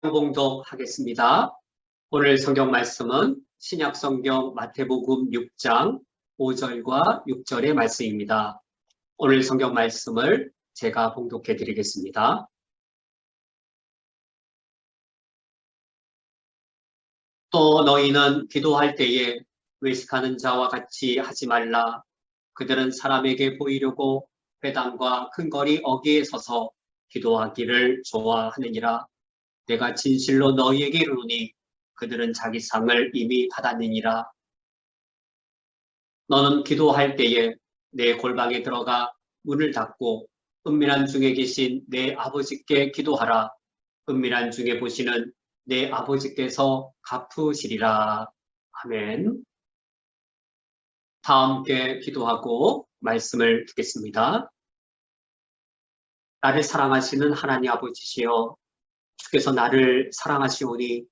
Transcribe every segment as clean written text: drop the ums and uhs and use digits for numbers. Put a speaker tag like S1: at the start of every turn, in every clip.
S1: 봉독하겠습니다. 오늘 성경 말씀은 신약 성경 마태복음 6장 5절과 6절의 말씀입니다. 오늘 성경 말씀을 제가 봉독해 드리겠습니다. 또 너희는 기도할 때에 외식하는 자와 같이 하지 말라. 그들은 사람에게 보이려고 회당과 큰 거리 어귀에 서서 기도하기를 좋아하느니라. 내가 진실로 너희에게 이르노니 그들은 자기 상을 이미 받았느니라. 너는 기도할 때에 내 골방에 들어가 문을 닫고 은밀한 중에 계신 내 아버지께 기도하라. 은밀한 중에 보시는 내 아버지께서 갚으시리라. 아멘. 다 함께 기도하고 말씀을 듣겠습니다. 나를 사랑하시는 하나님 아버지시여, 주께서 나를 사랑하시오니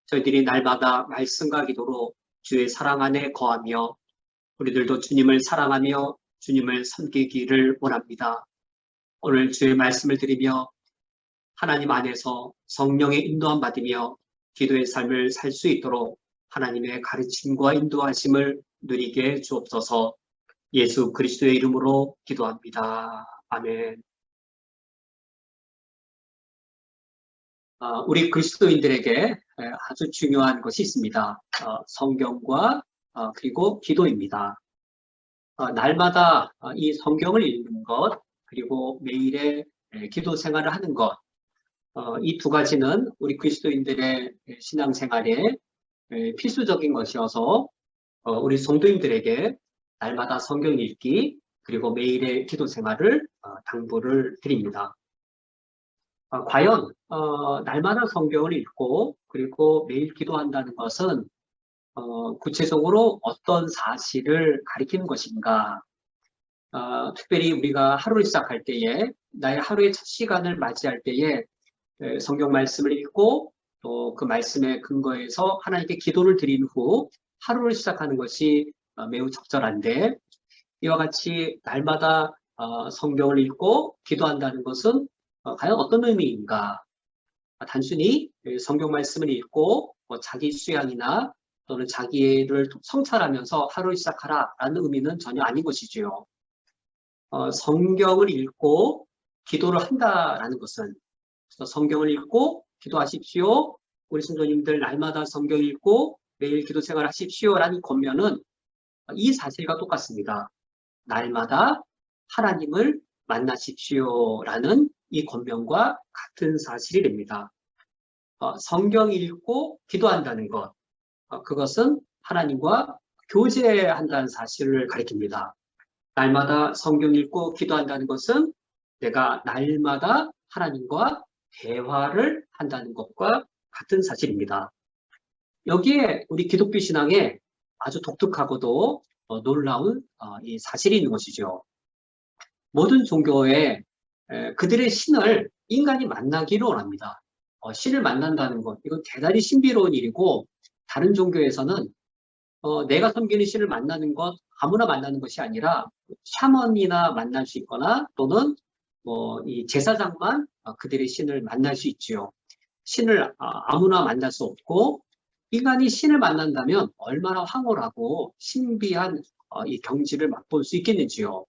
S1: 저희들이 날마다 말씀과 기도로 주의 사랑 안에 거하며 우리들도 주님을 사랑하며 주님을 섬기기를 원합니다. 오늘 주의 말씀을 드리며 하나님 안에서 성령의 인도함 받으며 기도의 삶을 살 수 있도록 하나님의 가르침과 인도하심을 누리게 주옵소서. 예수 그리스도의 이름으로 기도합니다. 아멘. 우리 그리스도인들에게 아주 중요한 것이 있습니다. 성경과 그리고 기도입니다. 날마다 이 성경을 읽는 것, 그리고 매일의 기도 생활을 하는 것, 이 두 가지는 우리 그리스도인들의 신앙생활에 필수적인 것이어서 우리 성도님들에게 날마다 성경 읽기, 그리고 매일의 기도 생활을 당부를 드립니다. 과연 날마다 성경을 읽고 그리고 매일 기도한다는 것은 구체적으로 어떤 사실을 가리키는 것인가? 특별히 우리가 하루를 시작할 때에 나의 하루의 첫 시간을 맞이할 때에 성경 말씀을 읽고 또 그 말씀에 근거해서 하나님께 기도를 드린 후 하루를 시작하는 것이 매우 적절한데, 이와 같이 날마다 성경을 읽고 기도한다는 것은 과연 어떤 의미인가? 단순히 성경 말씀을 읽고 자기 수양이나 또는 자기를 성찰하면서 하루를 시작하라 라는 의미는 전혀 아닌 것이지요. 성경을 읽고 기도를 한다라는 것은, 성경을 읽고 기도하십시오. 우리 성도님들 날마다 성경 읽고 매일 기도 생활 하십시오 라는 권면은 이 사실과 똑같습니다. 날마다 하나님을 만나십시오 라는 이 권면과 같은 사실이 됩니다. 성경 읽고 기도한다는 것, 그것은 하나님과 교제한다는 사실을 가리킵니다. 날마다 성경 읽고 기도한다는 것은 내가 날마다 하나님과 대화를 한다는 것과 같은 사실입니다. 여기에 우리 기독교 신앙에 아주 독특하고도 놀라운 이 사실이 있는 것이죠. 모든 종교에 그들의 신을 인간이 만나기를 원합니다. 신을 만난다는 것, 이건 대단히 신비로운 일이고, 다른 종교에서는 내가 섬기는 신을 만나는 것, 아무나 만나는 것이 아니라 샤먼이나 만날 수 있거나 또는 이 제사장만 그들의 신을 만날 수 있지요. 신을 아무나 만날 수 없고, 인간이 신을 만난다면 얼마나 황홀하고 신비한 이 경지를 맛볼 수 있겠는지요.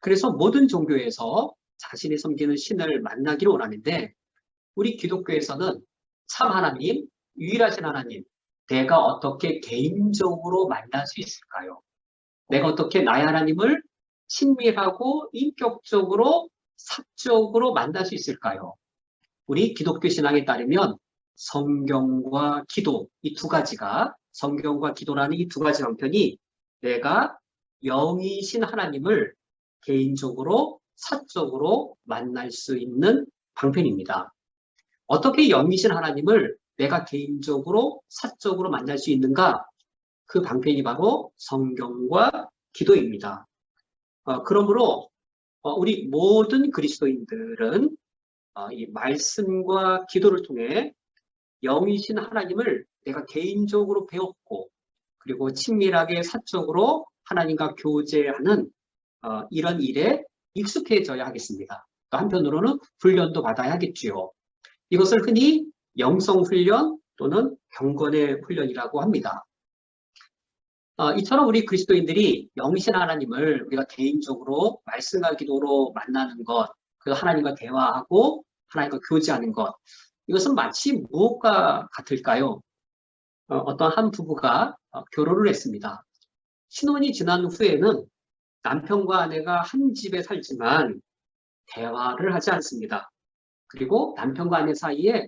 S1: 그래서 모든 종교에서 자신이 섬기는 신을 만나기를 원하는데, 우리 기독교에서는 참 하나님, 유일하신 하나님, 내가 어떻게 개인적으로 만날 수 있을까요? 내가 어떻게 나의 하나님을 친밀하고 인격적으로 사적으로 만날 수 있을까요? 우리 기독교 신앙에 따르면 성경과 기도, 이 두 가지가, 성경과 기도라는 이 두 가지 방편이 내가 영이신 하나님을 개인적으로 사적으로 만날 수 있는 방편입니다. 어떻게 영이신 하나님을 내가 개인적으로 사적으로 만날 수 있는가? 그 방편이 바로 성경과 기도입니다. 그러므로 우리 모든 그리스도인들은 이 말씀과 기도를 통해 영이신 하나님을 내가 개인적으로 배웠고, 그리고 친밀하게 사적으로 하나님과 교제하는 이런 일에 익숙해져야 하겠습니다. 또 한편으로는 훈련도 받아야 하겠지요. 이것을 흔히 영성훈련 또는 경건의 훈련이라고 합니다. 이처럼 우리 그리스도인들이 영이신 하나님을 우리가 개인적으로 말씀과 기도로 만나는 것, 그 하나님과 대화하고 하나님과 교제하는 것, 이것은 마치 무엇과 같을까요? 어떤 한 부부가 결혼을 했습니다. 신혼이 지난 후에는 남편과 아내가 한 집에 살지만 대화를 하지 않습니다. 그리고 남편과 아내 사이에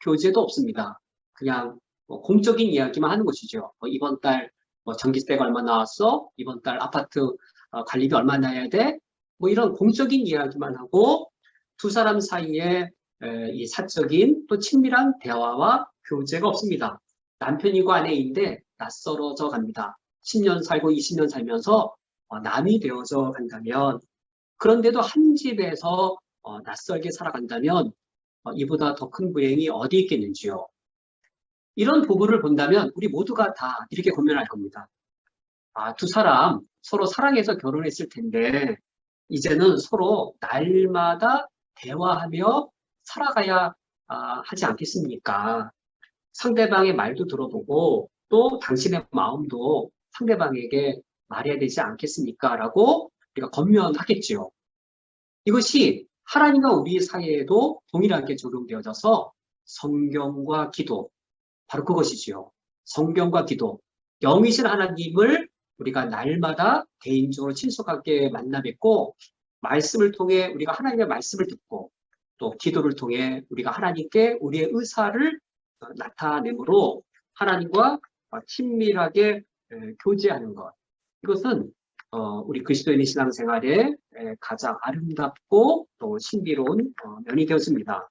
S1: 교제도 없습니다. 그냥 공적인 이야기만 하는 것이죠. 이번 달 전기세가 얼마 나왔어? 이번 달 아파트 관리비 얼마 나야 돼? 이런 공적인 이야기만 하고 두 사람 사이에 이 사적인 또 친밀한 대화와 교제가 없습니다. 남편이고 아내인데 낯설어져 갑니다. 10년 살고 20년 살면서 남이 되어져 간다면, 그런데도 한 집에서 낯설게 살아간다면 이보다 더 큰 불행이 어디 있겠는지요. 이런 부부를 본다면 우리 모두가 다 이렇게 고민할 겁니다. 두 사람 서로 사랑해서 결혼했을 텐데 이제는 서로 날마다 대화하며 살아가야 하지 않겠습니까? 상대방의 말도 들어보고 또 당신의 마음도 상대방에게 말해야 되지 않겠습니까? 라고 우리가 권면하겠지요. 이것이 하나님과 우리 사이에도 동일하게 적용되어져서 성경과 기도, 바로 그것이지요. 성경과 기도, 영이신 하나님을 우리가 날마다 개인적으로 친숙하게 만나 뵙고 말씀을 통해 우리가 하나님의 말씀을 듣고 또 기도를 통해 우리가 하나님께 우리의 의사를 나타내므로 하나님과 친밀하게 교제하는 것. 이것은 우리 그리스도인의 신앙생활에 가장 아름답고 또 신비로운 면이 되었습니다.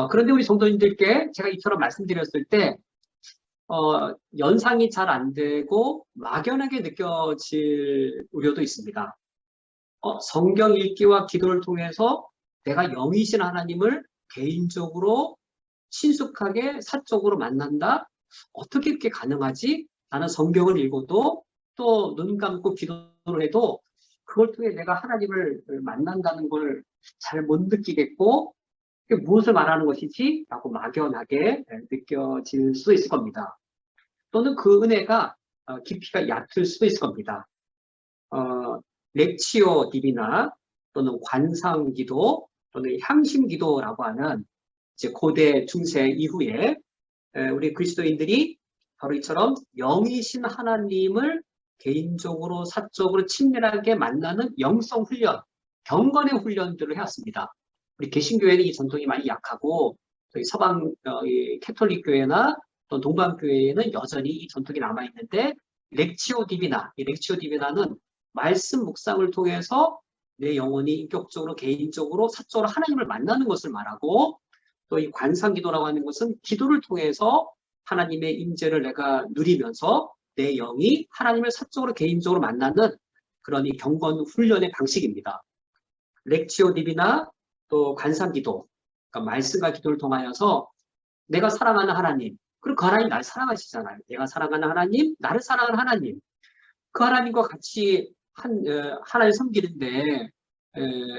S1: 그런데 우리 성도님들께 제가 이처럼 말씀드렸을 때 연상이 잘 안 되고 막연하게 느껴질 우려도 있습니다. 성경 읽기와 기도를 통해서 내가 영이신 하나님을 개인적으로 친숙하게 사적으로 만난다? 어떻게 그렇게 가능하지? 나는 성경을 읽어도 또 눈 감고 기도를 해도 그걸 통해 내가 하나님을 만난다는 걸 잘 못 느끼겠고 그게 무엇을 말하는 것이지? 라고 막연하게 느껴질 수도 있을 겁니다. 또는 그 은혜가 깊이가 얕을 수도 있을 겁니다. 렉치오 디비나 또는 관상기도 또는 향심기도라고 하는 이제 고대 중세 이후에 우리 그리스도인들이 바로 이처럼 영이신 하나님을 개인적으로 사적으로 친밀하게 만나는 영성 훈련, 경건의 훈련들을 해왔습니다. 우리 개신교회는 이 전통이 많이 약하고 저희 서방 캐톨릭 교회나 또 동방 교회에는 여전히 이 전통이 남아 있는데 렉치오 디비나, 이 렉치오 디비나는 말씀 묵상을 통해서 내 영혼이 인격적으로 개인적으로 사적으로 하나님을 만나는 것을 말하고 또 이 관상기도라고 하는 것은 기도를 통해서 하나님의 임재를 내가 누리면서 내 영이 하나님을 사적으로 개인적으로 만나는 그런 이 경건 훈련의 방식입니다. 렉치오 디비나 또 관상기도, 그러니까 말씀과 기도를 통하여서 내가 사랑하는 하나님, 그리고 그 하나님 나를 사랑하시잖아요. 내가 사랑하는 하나님, 나를 사랑하는 하나님, 그 하나님과 같이 하나님 섬기는데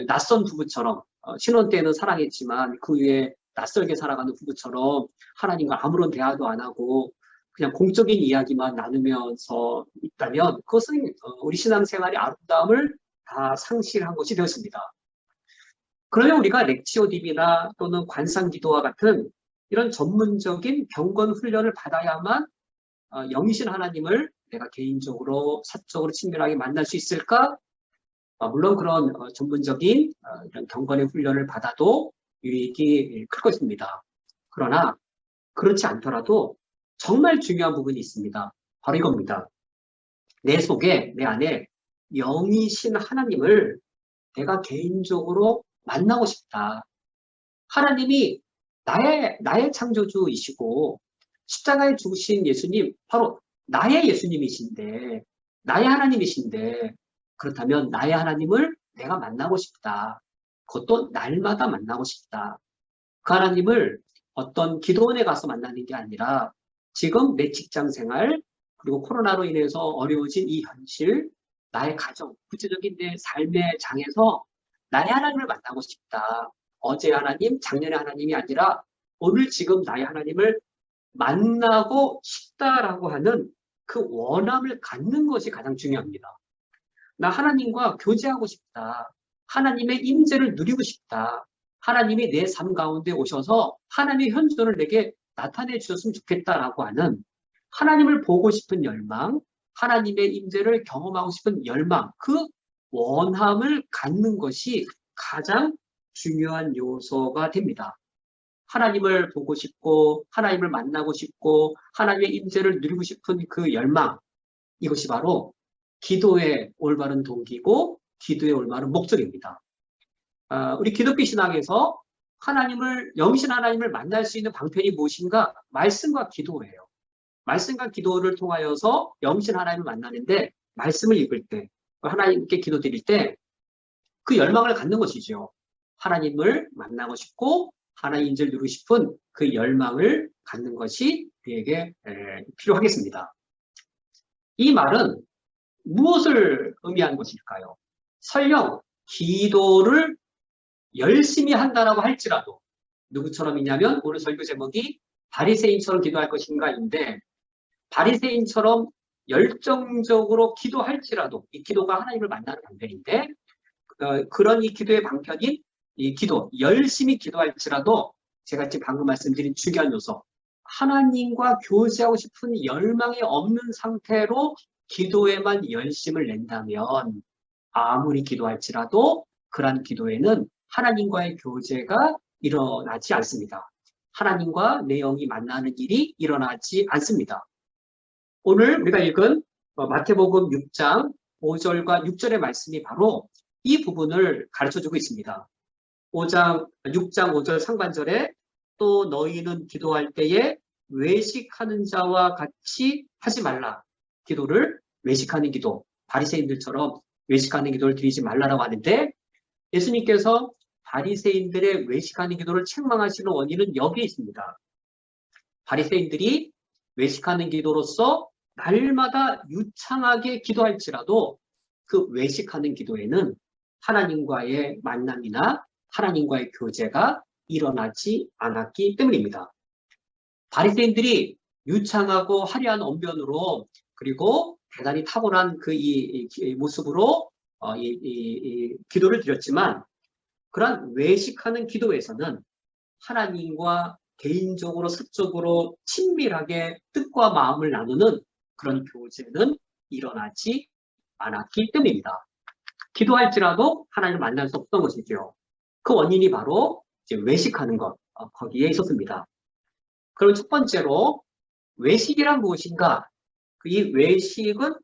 S1: 낯선 부부처럼 신혼 때는 사랑했지만 그 위에 낯설게 살아가는 부부처럼 하나님과 아무런 대화도 안 하고 그냥 공적인 이야기만 나누면서 있다면 그것은 우리 신앙생활의 아름다움을 다 상실한 것이 되었습니다. 그러면 우리가 렉치오 디비나 또는 관상기도와 같은 이런 전문적인 경건 훈련을 받아야만 영이신 하나님을 내가 개인적으로 사적으로 친밀하게 만날 수 있을까? 물론 그런 전문적인 이런 경건의 훈련을 받아도 유익이 클 것입니다. 그러나 그렇지 않더라도 정말 중요한 부분이 있습니다. 바로 이겁니다. 내 속에, 내 안에 영이신 하나님을 내가 개인적으로 만나고 싶다. 하나님이 나의 창조주이시고 십자가에 죽으신 예수님, 바로 나의 예수님이신데, 나의 하나님이신데, 그렇다면 나의 하나님을 내가 만나고 싶다. 그것도 날마다 만나고 싶다. 그 하나님을 어떤 기도원에 가서 만나는 게 아니라 지금 내 직장 생활, 그리고 코로나로 인해서 어려워진 이 현실, 나의 가정, 구체적인 내 삶의 장에서 나의 하나님을 만나고 싶다. 어제 하나님, 작년의 하나님이 아니라 오늘 지금 나의 하나님을 만나고 싶다라고 하는 그 원함을 갖는 것이 가장 중요합니다. 나 하나님과 교제하고 싶다. 하나님의 임재를 누리고 싶다. 하나님이 내 삶 가운데 오셔서 하나님의 현존을 내게 나타내 주셨으면 좋겠다라고 하는 하나님을 보고 싶은 열망, 하나님의 임재를 경험하고 싶은 열망, 그 원함을 갖는 것이 가장 중요한 요소가 됩니다. 하나님을 보고 싶고 하나님을 만나고 싶고 하나님의 임재를 누리고 싶은 그 열망, 이것이 바로 기도의 올바른 동기고 기도의 올바른 목적입니다. 우리 기독교 신앙에서 영신 하나님을 만날 수 있는 방편이 무엇인가? 말씀과 기도예요. 말씀과 기도를 통하여서 영신 하나님을 만나는데, 말씀을 읽을 때, 하나님께 기도드릴 때 그 열망을 갖는 것이죠. 하나님을 만나고 싶고 하나님 임재를 누리고 싶은 그 열망을 갖는 것이 우리에게 필요하겠습니다. 이 말은 무엇을 의미하는 것일까요? 설령 기도를 열심히 한다라고 할지라도, 누구처럼이냐면 오늘 설교 제목이 바리새인처럼 기도할 것인가인데, 바리새인처럼 열정적으로 기도할지라도, 이 기도가 하나님을 만나는 방편인데, 그런 이 기도의 방편인 이 기도, 열심히 기도할지라도 제가 지금 방금 말씀드린 중요한 요소, 하나님과 교제하고 싶은 열망이 없는 상태로 기도에만 열심을 낸다면 아무리 기도할지라도 그러한 기도에는 하나님과의 교제가 일어나지 않습니다. 하나님과 내 영이 만나는 일이 일어나지 않습니다. 오늘 우리가 읽은 마태복음 6장 5절과 6절의 말씀이 바로 이 부분을 가르쳐주고 있습니다. 6장 5절 상반절에 또 너희는 기도할 때에 외식하는 자와 같이 하지 말라. 기도를 외식하는 기도, 바리새인들처럼 외식하는 기도를 드리지 말라라고 하는데, 예수님께서 바리새인들의 외식하는 기도를 책망하시는 원인은 여기에 있습니다. 바리새인들이 외식하는 기도로서 날마다 유창하게 기도할지라도 그 외식하는 기도에는 하나님과의 만남이나 하나님과의 교제가 일어나지 않았기 때문입니다. 바리새인들이 유창하고 화려한 언변으로, 그리고 대단히 타고난 그 이 모습으로 기도를 드렸지만, 그러한 외식하는 기도에서는 하나님과 개인적으로 사적으로 친밀하게 뜻과 마음을 나누는 그런 교제는 일어나지 않았기 때문입니다. 기도할지라도 하나님을 만날 수 없던 것이죠. 그 원인이 바로 이제 외식하는 것, 거기에 있었습니다. 그럼 첫 번째로 외식이란 무엇인가? 이 외식은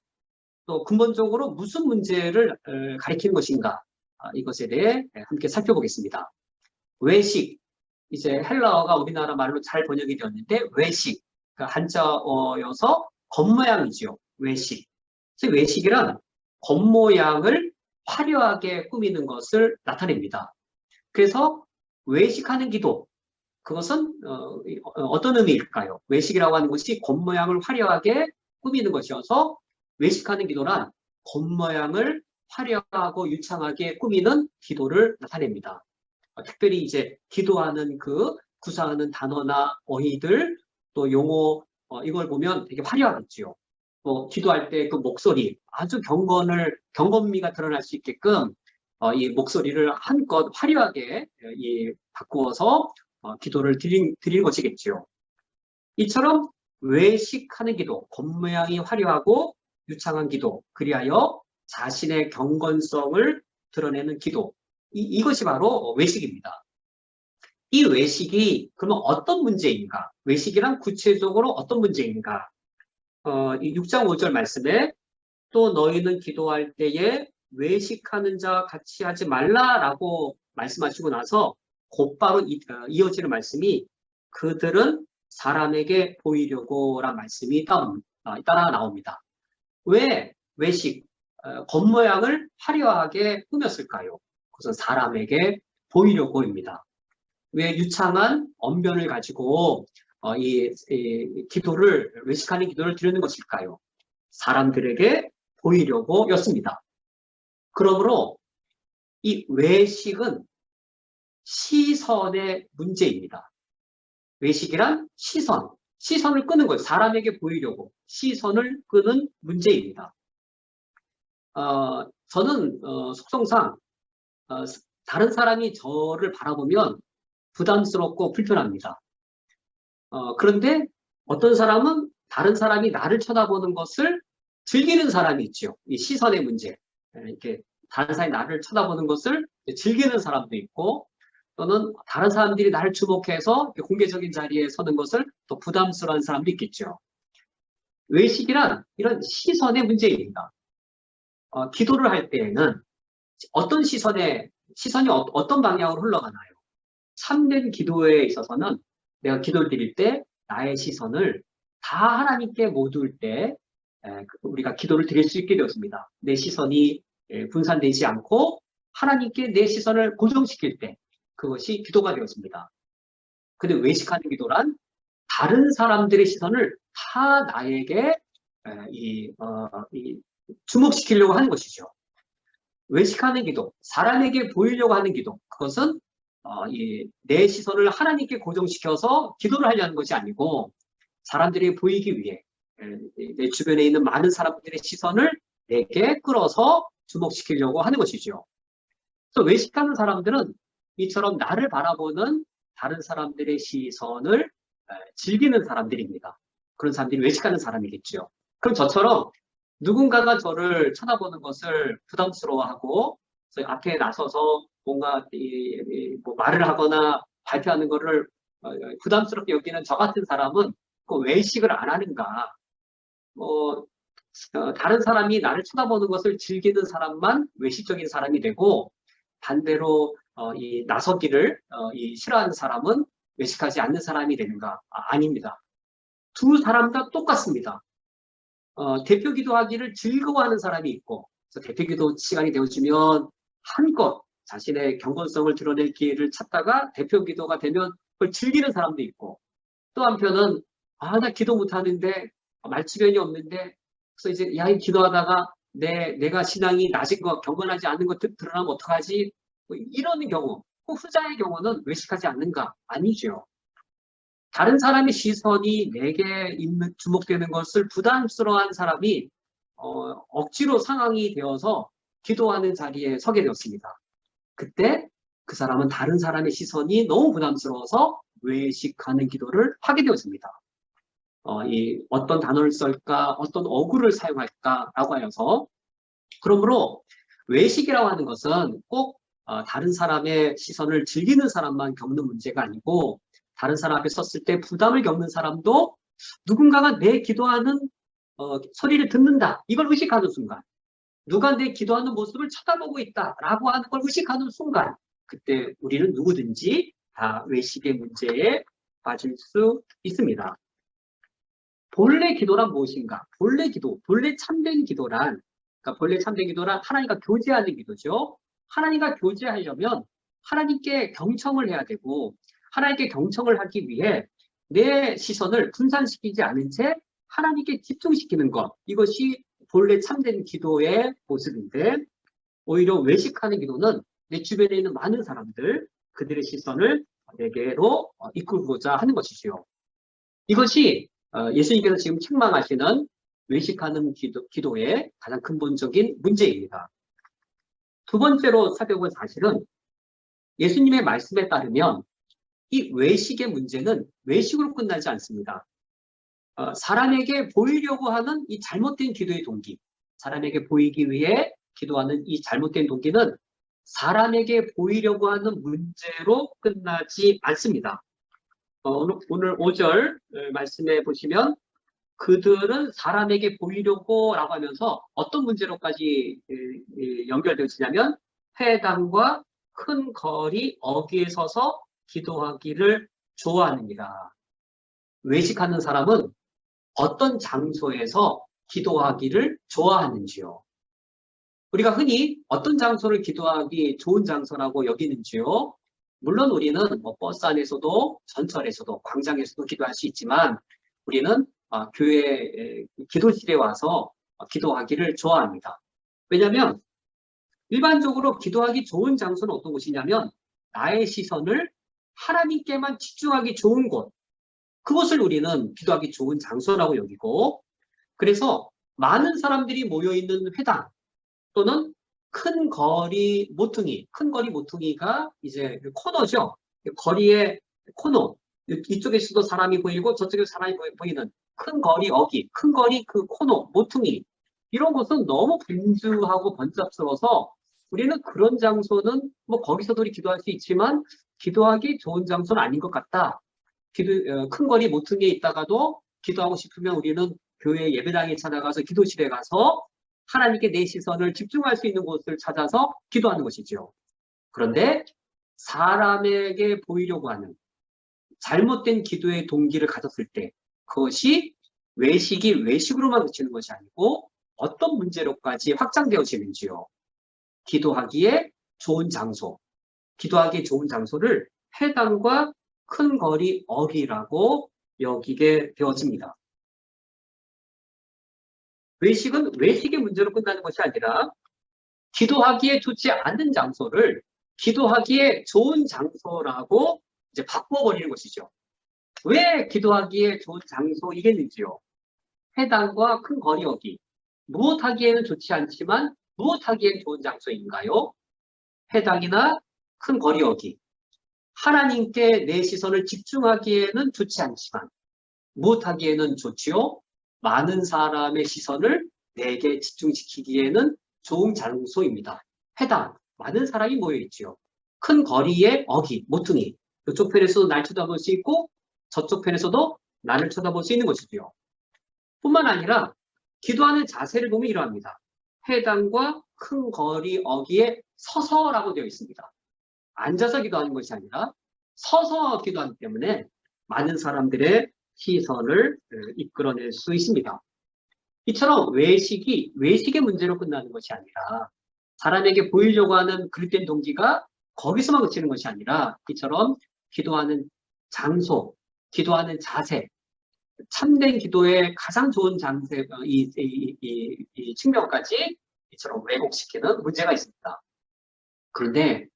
S1: 또 근본적으로 무슨 문제를 가리키는 것인가? 이것에 대해 함께 살펴보겠습니다. 외식, 이제 헬라어가 우리나라 말로 잘 번역이 되었는데, 외식, 한자어여서 겉모양이죠. 외식. 외식이란 겉모양을 화려하게 꾸미는 것을 나타냅니다. 그래서 외식하는 기도, 그것은 어떤 의미일까요? 외식이라고 하는 것이 겉모양을 화려하게 꾸미는 것이어서, 외식하는 기도란 겉모양을 화려하고 유창하게 꾸미는 기도를 나타냅니다. 특별히 이제 기도하는 그 구사하는 단어나 어휘들, 또 용어, 이걸 보면 되게 화려하겠죠. 기도할 때 그 목소리, 아주 경건미가 드러날 수 있게끔 이 목소리를 한껏 화려하게 바꾸어서 기도를 드리는 것이겠죠. 이처럼 외식하는 기도, 겉모양이 화려하고 유창한 기도, 그리하여 자신의 경건성을 드러내는 기도, 이것이 바로 외식입니다. 이 외식이 그러면 어떤 문제인가? 외식이란 구체적으로 어떤 문제인가? 이 6장 5절 말씀에 또 너희는 기도할 때에 외식하는 자와 같이 하지 말라라고 말씀하시고 나서 곧바로 이어지는 말씀이 그들은 사람에게 보이려고 란 말씀이 따라 나옵니다. 왜 외식, 겉모양을 화려하게 꾸몄을까요? 그것은 사람에게 보이려고입니다. 왜 유창한 언변을 가지고 외식하는 기도를 드리는 것일까요? 사람들에게 보이려고였습니다. 그러므로 이 외식은 시선의 문제입니다. 외식이란 시선을 끄는 거예요. 사람에게 보이려고 시선을 끄는 문제입니다. 저는 속성상 다른 사람이 저를 바라보면 부담스럽고 불편합니다. 그런데 어떤 사람은 다른 사람이 나를 쳐다보는 것을 즐기는 사람이 있죠. 이 시선의 문제. 이렇게 다른 사람이 나를 쳐다보는 것을 즐기는 사람도 있고, 또는 다른 사람들이 나를 주목해서 공개적인 자리에 서는 것을 또 부담스러운 사람도 있겠죠. 외식이란 이런 시선의 문제입니다. 기도를 할 때에는 어떤 시선이 어떤 방향으로 흘러가나요? 참된 기도에 있어서는 내가 기도를 드릴 때 나의 시선을 다 하나님께 모둘 때 우리가 기도를 드릴 수 있게 되었습니다. 내 시선이 분산되지 않고 하나님께 내 시선을 고정시킬 때 그것이 기도가 되었습니다. 근데 외식하는 기도란 다른 사람들의 시선을 다 나에게 주목시키려고 하는 것이죠. 외식하는 기도, 사람에게 보이려고 하는 기도, 그것은 내 시선을 하나님께 고정시켜서 기도를 하려는 것이 아니고 사람들이 보이기 위해 내 주변에 있는 많은 사람들의 시선을 내게 끌어서 주목시키려고 하는 것이죠. 그래서 외식하는 사람들은 이처럼 나를 바라보는 다른 사람들의 시선을 즐기는 사람들입니다. 그런 사람들이 외식하는 사람이겠죠. 그럼 저처럼 누군가가 저를 쳐다보는 것을 부담스러워하고 앞에 나서서 뭔가 뭐 말을 하거나 발표하는 것을 부담스럽게 여기는 저 같은 사람은 그 외식을 안 하는가? 다른 사람이 나를 쳐다보는 것을 즐기는 사람만 외식적인 사람이 되고 반대로 이 나서기를 싫어하는 사람은 외식하지 않는 사람이 되는가? 아닙니다. 두 사람 다 똑같습니다. 대표 기도하기를 즐거워하는 사람이 있고, 그래서 대표 기도 시간이 되어지면 한껏 자신의 경건성을 드러낼 기회를 찾다가 대표 기도가 되면 그걸 즐기는 사람도 있고, 또 한편은 나 기도 못하는데 말주변이 없는데 그래서 이제 기도하다가 내가 신앙이 낮은 것, 경건하지 않는 것 드러나면 어떡하지? 뭐 이런 경우, 후자의 경우는 외식하지 않는가? 아니죠. 다른 사람의 시선이 내게 주목되는 것을 부담스러워한 사람이 억지로 상황이 되어서 기도하는 자리에 서게 되었습니다. 그때 그 사람은 다른 사람의 시선이 너무 부담스러워서 외식하는 기도를 하게 되었습니다. 어떤 단어를 쓸까, 어떤 어구를 사용할까라고 하여서 그러므로 외식이라고 하는 것은 꼭 다른 사람의 시선을 즐기는 사람만 겪는 문제가 아니고 다른 사람 앞에 섰을 때 부담을 겪는 사람도 누군가가 내 기도하는 소리를 듣는다. 이걸 의식하는 순간. 누가 내 기도하는 모습을 쳐다보고 있다라고 하는 걸 의식하는 순간. 그때 우리는 누구든지 다 외식의 문제에 빠질 수 있습니다. 본래 기도란 무엇인가? 본래 기도, 본래 참된 기도란, 그러니까 본래 참된 기도란 하나님과 교제하는 기도죠. 하나님과 교제하려면 하나님께 경청을 해야 되고 하나님께 경청을 하기 위해 내 시선을 분산시키지 않은 채 하나님께 집중시키는 것. 이것이 본래 참된 기도의 모습인데 오히려 외식하는 기도는 내 주변에 있는 많은 사람들, 그들의 시선을 내게로 이끌고자 하는 것이지요. 이것이 예수님께서 지금 책망하시는 외식하는 기도의 가장 근본적인 문제입니다. 두 번째로 살펴볼 사실은 예수님의 말씀에 따르면 이 외식의 문제는 외식으로 끝나지 않습니다. 사람에게 보이려고 하는 이 잘못된 기도의 동기, 사람에게 보이기 위해 기도하는 이 잘못된 동기는 사람에게 보이려고 하는 문제로 끝나지 않습니다. 오늘 5절 말씀해 보시면 그들은 사람에게 보이려고 라고 하면서 어떤 문제로까지 연결되어지냐면 회당과 큰 거리 어귀에 서서 기도하기를 좋아하느니라. 외식하는 사람은 어떤 장소에서 기도하기를 좋아하는지요. 우리가 흔히 어떤 장소를 기도하기 좋은 장소라고 여기는지요. 물론 우리는 버스 안에서도 전철에서도 광장에서도 기도할 수 있지만 우리는 교회 기도실에 와서 기도하기를 좋아합니다. 왜냐하면 일반적으로 기도하기 좋은 장소는 어떤 곳이냐면 나의 시선을 하나님께만 집중하기 좋은 곳, 그것을 우리는 기도하기 좋은 장소라고 여기고, 그래서 많은 사람들이 모여있는 회당 또는 큰 거리 모퉁이가 이제 코너죠. 거리의 코너. 이쪽에서도 사람이 보이고 저쪽에서 사람이 보이는 큰 거리 어기, 큰 거리 그 코너, 모퉁이. 이런 곳은 너무 분주하고 번잡스러워서 우리는 그런 장소는 뭐 거기서도 우리 기도할 수 있지만 기도하기 좋은 장소는 아닌 것 같다. 큰 거리 모퉁이에 있다가도 기도하고 싶으면 우리는 교회 예배당에 찾아가서 기도실에 가서 하나님께 내 시선을 집중할 수 있는 곳을 찾아서 기도하는 것이죠. 그런데 사람에게 보이려고 하는 잘못된 기도의 동기를 가졌을 때 그것이 외식이 외식으로만 그치는 것이 아니고 어떤 문제로까지 확장되어지는지요. 기도하기에 좋은 장소, 기도하기에 좋은 장소를 회당과 큰 거리 어기라고 여기게 되어집니다. 외식은 외식의 문제로 끝나는 것이 아니라 기도하기에 좋지 않은 장소를 기도하기에 좋은 장소라고 이제 바꿔버리는 것이죠. 왜 기도하기에 좋은 장소이겠는지요? 회당과 큰 거리어기. 무엇하기에는 좋지 않지만 무엇하기엔 좋은 장소인가요? 회당이나 큰 거리어기. 하나님께 내 시선을 집중하기에는 좋지 않지만 무엇하기에는 좋지요? 많은 사람의 시선을 내게 집중시키기에는 좋은 장소입니다. 회당, 많은 사람이 모여있지요. 큰 거리의 어기, 모퉁이. 이쪽 편에서도 날 쳐다볼 수 있고 저쪽 편에서도 나를 쳐다볼 수 있는 것이지요. 뿐만 아니라 기도하는 자세를 보면 이러합니다. 회당과 큰 거리 어기에 서서라고 되어 있습니다. 앉아서 기도하는 것이 아니라 서서 기도하기 때문에 많은 사람들의 시선을 이끌어낼 수 있습니다. 이처럼 외식의 문제로 끝나는 것이 아니라 사람에게 보이려고 하는 그릇된 동기가 거기서만 그치는 것이 아니라 이처럼 기도하는 장소, 기도하는 자세, 참된 기도의 가장 좋은 장세, 이 측면까지 이처럼 왜곡시키는 문제가 있습니다. 그런데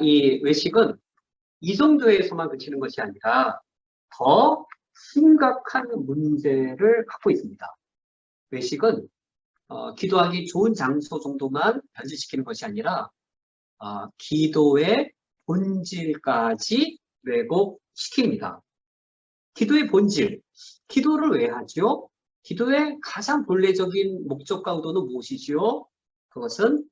S1: 이 외식은 이 정도에서만 그치는 것이 아니라 더 심각한 문제를 갖고 있습니다. 외식은 기도하기 좋은 장소 정도만 변질시키는 것이 아니라 기도의 본질까지 왜곡시킵니다. 기도의 본질, 기도를 왜 하죠? 기도의 가장 본래적인 목적과 의도는 무엇이지요? 그것은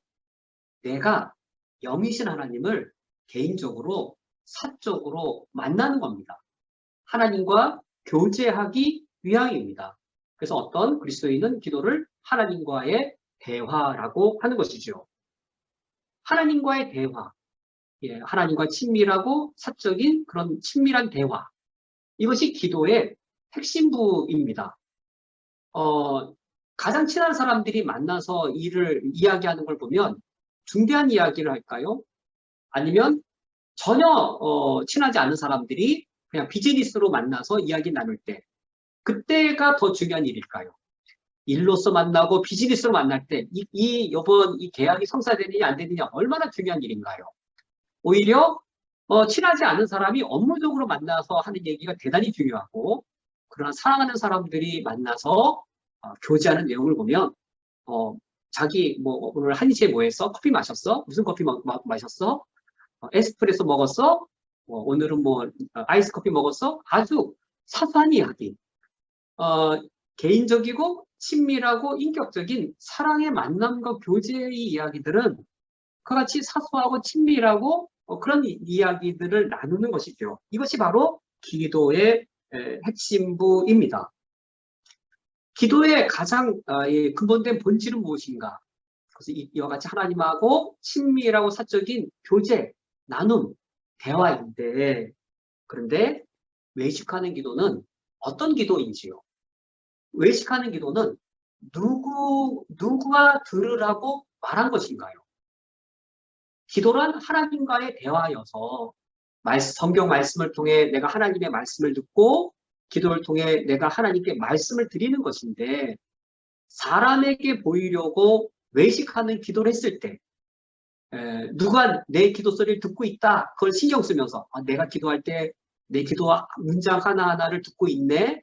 S1: 내가 영이신 하나님을 개인적으로 사적으로 만나는 겁니다. 하나님과 교제하기 위함입니다. 그래서 어떤 그리스도인은 기도를 하나님과의 대화라고 하는 것이죠. 하나님과의 대화, 하나님과 친밀하고 사적인 그런 친밀한 대화, 이것이 기도의 핵심부입니다. 가장 친한 사람들이 만나서 일을 이야기하는 걸 보면 중대한 이야기를 할까요? 아니면 전혀 친하지 않은 사람들이 그냥 비즈니스로 만나서 이야기 나눌 때 그때가 더 중요한 일일까요? 일로서 만나고 비즈니스로 만날 때 이번 계약이 성사되느냐 안 되느냐 얼마나 중요한 일인가요? 오히려 친하지 않은 사람이 업무적으로 만나서 하는 얘기가 대단히 중요하고 그러나 사랑하는 사람들이 만나서 교제하는 내용을 보면 자기 뭐 오늘 1시에 뭐 했어? 커피 마셨어? 무슨 커피 마셨어? 에스프레소 먹었어? 오늘은 뭐 아이스 커피 먹었어? 아주 사소한 이야기. 개인적이고 친밀하고 인격적인 사랑의 만남과 교제의 이야기들은 그같이 사소하고 친밀하고 그런 이야기들을 나누는 것이죠. 이것이 바로 기도의 핵심부입니다. 기도의 가장 근본된 본질은 무엇인가? 그래서 이와 같이 하나님하고 친밀하고 사적인 교제, 나눔, 대화인데 그런데 외식하는 기도는 어떤 기도인지요? 외식하는 기도는 누구가 들으라고 말한 것인가요? 기도란 하나님과의 대화여서 성경 말씀을 통해 내가 하나님의 말씀을 듣고 기도를 통해 내가 하나님께 말씀을 드리는 것인데 사람에게 보이려고 외식하는 기도를 했을 때 누가 내 기도 소리를 듣고 있다 그걸 신경 쓰면서 내가 기도할 때 내 기도 문장 하나하나를 듣고 있네.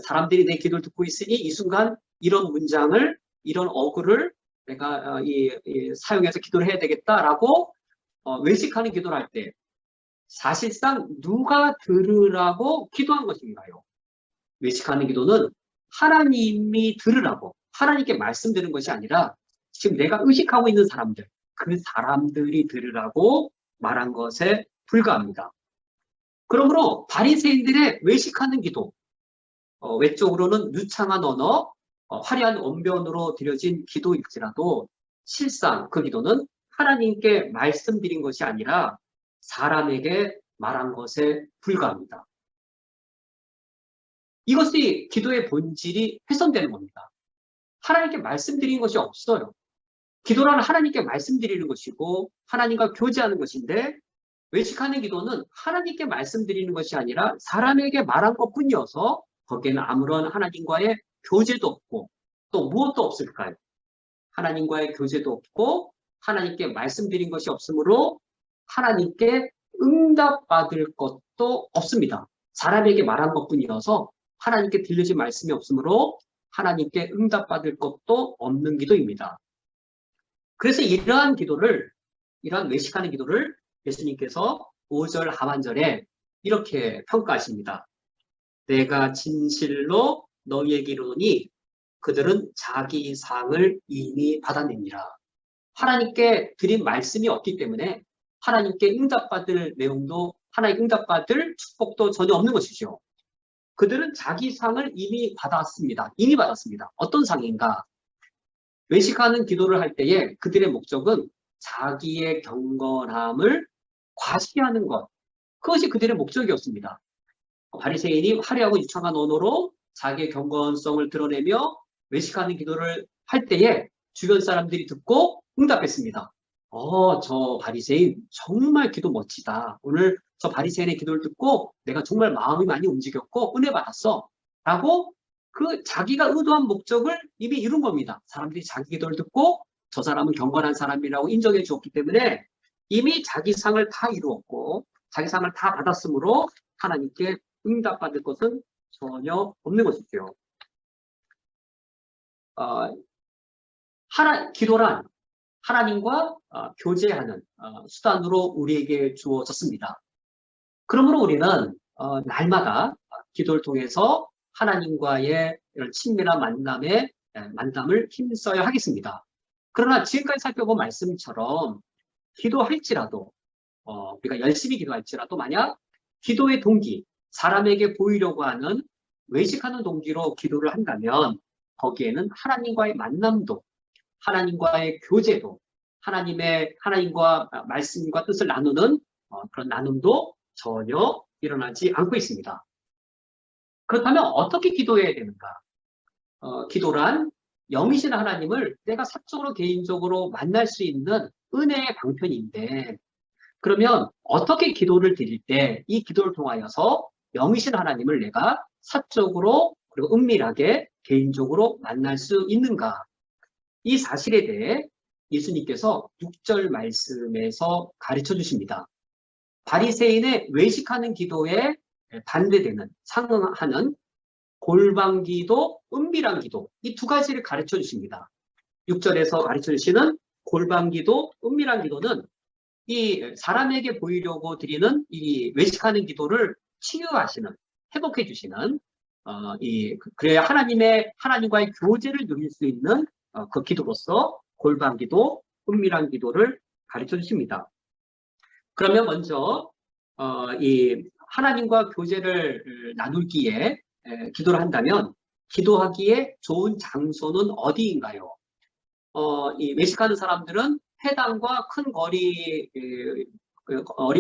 S1: 사람들이 내 기도를 듣고 있으니 이 순간 이런 문장을, 이런 어구를 내가 사용해서 기도를 해야 되겠다라고 외식하는 기도를 할 때 사실상 누가 들으라고 기도한 것인가요? 외식하는 기도는 하나님이 들으라고, 하나님께 말씀드리는 것이 아니라 지금 내가 의식하고 있는 사람들, 그 사람들이 들으라고 말한 것에 불과합니다. 그러므로 바리새인들의 외식하는 기도, 외적으로는 유창한 언어, 화려한 언변으로 드려진 기도일지라도 실상 그 기도는 하나님께 말씀드린 것이 아니라 사람에게 말한 것에 불과합니다. 이것이 기도의 본질이 훼손되는 겁니다. 하나님께 말씀드린 것이 없어요. 기도란 하나님께 말씀드리는 것이고 하나님과 교제하는 것인데 외식하는 기도는 하나님께 말씀드리는 것이 아니라 사람에게 말한 것뿐이어서 거기에는 아무런 하나님과의 교제도 없고 또 무엇도 없을까요? 하나님과의 교제도 없고 하나님께 말씀드린 것이 없으므로 하나님께 응답받을 것도 없습니다. 사람에게 말한 것뿐이어서 하나님께 들려진 말씀이 없으므로 하나님께 응답받을 것도 없는 기도입니다. 그래서 이러한 외식하는 기도를 예수님께서 5절 하반절에 이렇게 평가하십니다. 내가 진실로 너희에게 이르노니 그들은 자기 상을 이미 받았느니라. 하나님께 드린 말씀이 없기 때문에 하나님께 응답받을 내용도 하나님께 응답받을 축복도 전혀 없는 것이죠. 그들은 자기 상을 이미 받았습니다. 이미 받았습니다. 어떤 상인가? 외식하는 기도를 할 때에 그들의 목적은 자기의 경건함을 과시하는 것. 그것이 그들의 목적이었습니다. 바리새인이 화려하고 유창한 언어로 자기의 경건성을 드러내며 외식하는 기도를 할 때에 주변 사람들이 듣고 응답했습니다. 저 바리새인 정말 기도 멋지다. 오늘 저 바리새인의 기도를 듣고 내가 정말 마음이 많이 움직였고 은혜 받았어. 라고 그 자기가 의도한 목적을 이미 이룬 겁니다. 사람들이 자기 기도를 듣고 저 사람은 경건한 사람이라고 인정해 주었기 때문에 이미 자기 상을 다 이루었고 자기 상을 다 받았으므로 하나님께 응답받을 것은 전혀 없는 것이죠. 기도란 하나님과 교제하는 수단으로 우리에게 주어졌습니다. 그러므로 우리는 날마다 기도를 통해서 하나님과의 이런 친밀한 만남을 힘써야 하겠습니다. 그러나 지금까지 살펴본 말씀처럼 기도할지라도 우리가 열심히 기도할지라도 만약 기도의 동기, 사람에게 보이려고 하는 외식하는 동기로 기도를 한다면 거기에는 하나님과의 만남도 하나님과의 교제도 하나님과 말씀과 뜻을 나누는 그런 나눔도 전혀 일어나지 않고 있습니다. 그렇다면 어떻게 기도해야 되는가? 기도란 영이신 하나님을 내가 사적으로 개인적으로 만날 수 있는 은혜의 방편인데 그러면 어떻게 기도를 드릴 때 이 기도를 통하여서 영이신 하나님을 내가 사적으로 그리고 은밀하게 개인적으로 만날 수 있는가? 이 사실에 대해 예수님께서 6절 말씀에서 가르쳐 주십니다. 바리새인의 외식하는 기도에 반대되는 상응하는 골방기도, 은밀한 기도 이 두 가지를 가르쳐 주십니다. 6절에서 가르쳐 주시는 골방기도, 은밀한 기도는 이 사람에게 보이려고 드리는 이 외식하는 기도를 치유하시는, 회복해 주시는 그래야 하나님과의 교제를 누릴 수 있는 그 기도로서 골방기도, 은밀한 기도를 가르쳐 주십니다. 그러면 먼저 이 하나님과 교제를 나눌기에 기도를 한다면 기도하기에 좋은 장소는 어디인가요? 이 외식하는 사람들은 회당과 큰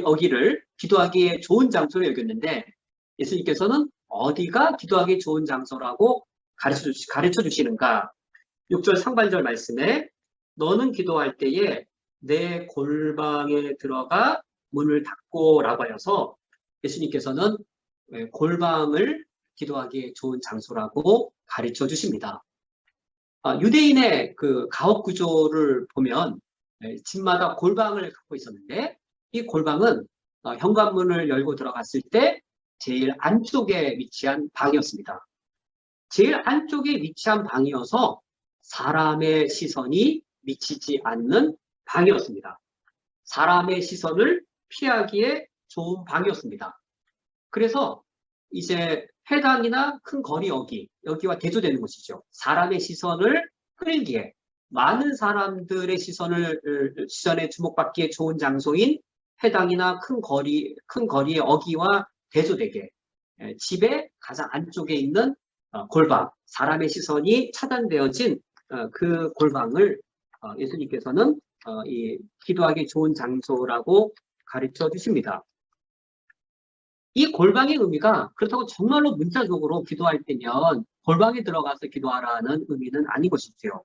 S1: 어기를 기도하기에 좋은 장소로 여겼는데 예수님께서는 어디가 기도하기 좋은 장소라고 가르쳐 주시는가? 6절 상반절 말씀에 너는 기도할 때에 내 골방에 들어가 문을 닫고 라고 하여서 예수님께서는 골방을 기도하기에 좋은 장소라고 가르쳐 주십니다. 유대인의 그 가옥 구조를 보면 집마다 골방을 갖고 있었는데 이 골방은 현관문을 열고 들어갔을 때 제일 안쪽에 위치한 방이었습니다. 제일 안쪽에 위치한 방이어서 사람의 시선이 미치지 않는 방이었습니다. 사람의 시선을 피하기에 좋은 방이었습니다. 그래서 이제 회당이나 큰 거리 여기와 대조되는 것이죠. 사람의 시선을 끌기에 많은 사람들의 시선에 주목받기에 좋은 장소인 회당이나 큰 거리의 어기와 대조되게 집의 가장 안쪽에 있는 골방, 사람의 시선이 차단되어진 그 골방을 예수님께서는 이 기도하기 좋은 장소라고 가르쳐 주십니다. 이 골방의 의미가 그렇다고 정말로 문자적으로 기도할 때면 골방에 들어가서 기도하라는 의미는 아닌 것이지요.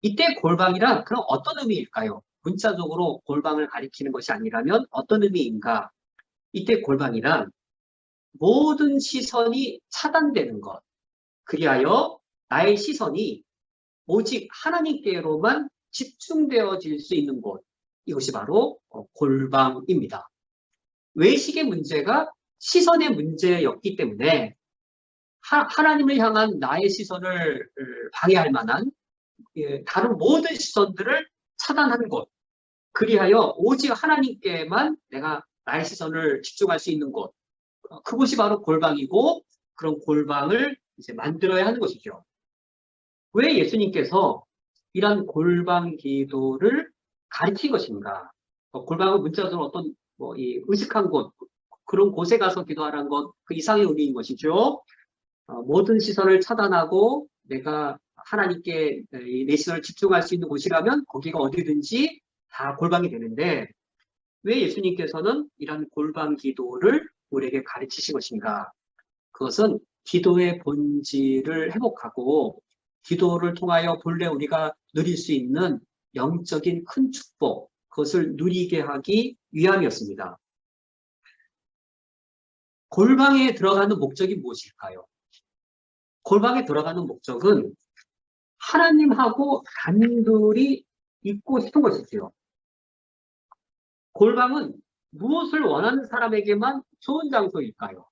S1: 이때 골방이란 그럼 어떤 의미일까요? 문자적으로 골방을 가리키는 것이 아니라면 어떤 의미인가? 이때 골방이란 모든 시선이 차단되는 것, 그리하여 나의 시선이 오직 하나님께로만 집중되어질 수 있는 곳, 이것이 바로 골방입니다. 외식의 문제가 시선의 문제였기 때문에 하나님을 향한 나의 시선을 방해할 만한 다른 모든 시선들을 차단한 곳, 그리하여 오직 하나님께만 내가 나의 시선을 집중할 수 있는 곳, 그곳이 바로 골방이고 그런 골방을 이제 만들어야 하는 것이죠. 왜 예수님께서 이런 골방 기도를 가르친 것인가? 골방은 문자적으로 어떤 의식한 곳, 그런 곳에 가서 기도하라는 것, 그 이상의 의미인 것이죠. 모든 시선을 차단하고 내가 하나님께 내 시선을 집중할 수 있는 곳이라면 거기가 어디든지 다 골방이 되는데 왜 예수님께서는 이런 골방 기도를 우리에게 가르치신 것인가? 그것은 기도의 본질을 회복하고 기도를 통하여 본래 우리가 누릴 수 있는 영적인 큰 축복, 그것을 누리게 하기 위함이었습니다. 골방에 들어가는 목적이 무엇일까요? 골방에 들어가는 목적은 하나님하고 단둘이 있고 싶은 것이지요. 골방은 무엇을 원하는 사람에게만 좋은 장소일까요?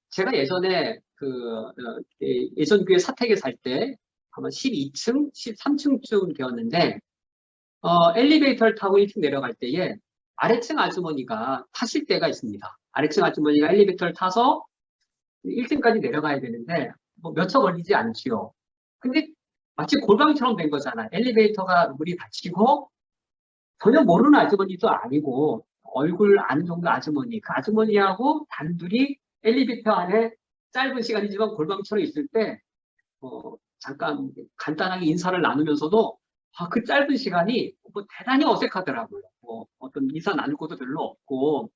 S1: 제가 예전에 예전 교회 사택에 살 때 아마 12층, 13층쯤 되었는데 엘리베이터를 타고 1층 내려갈 때에 아래층 아주머니가 타실 때가 있습니다. 아래층 아주머니가 엘리베이터를 타서 1층까지 내려가야 되는데 몇 초 걸리지 않지요. 근데 마치 골방처럼 된 거잖아요. 엘리베이터가 문이 닫히고 전혀 모르는 아주머니도 아니고 얼굴 아는 정도 아주머니, 그 아주머니하고 단둘이 엘리베이터 안에 짧은 시간이지만 골방처럼 있을 때 잠깐 간단하게 인사를 나누면서도 그 짧은 시간이 대단히 어색하더라고요. 어떤 인사 나눌 것도 별로 없고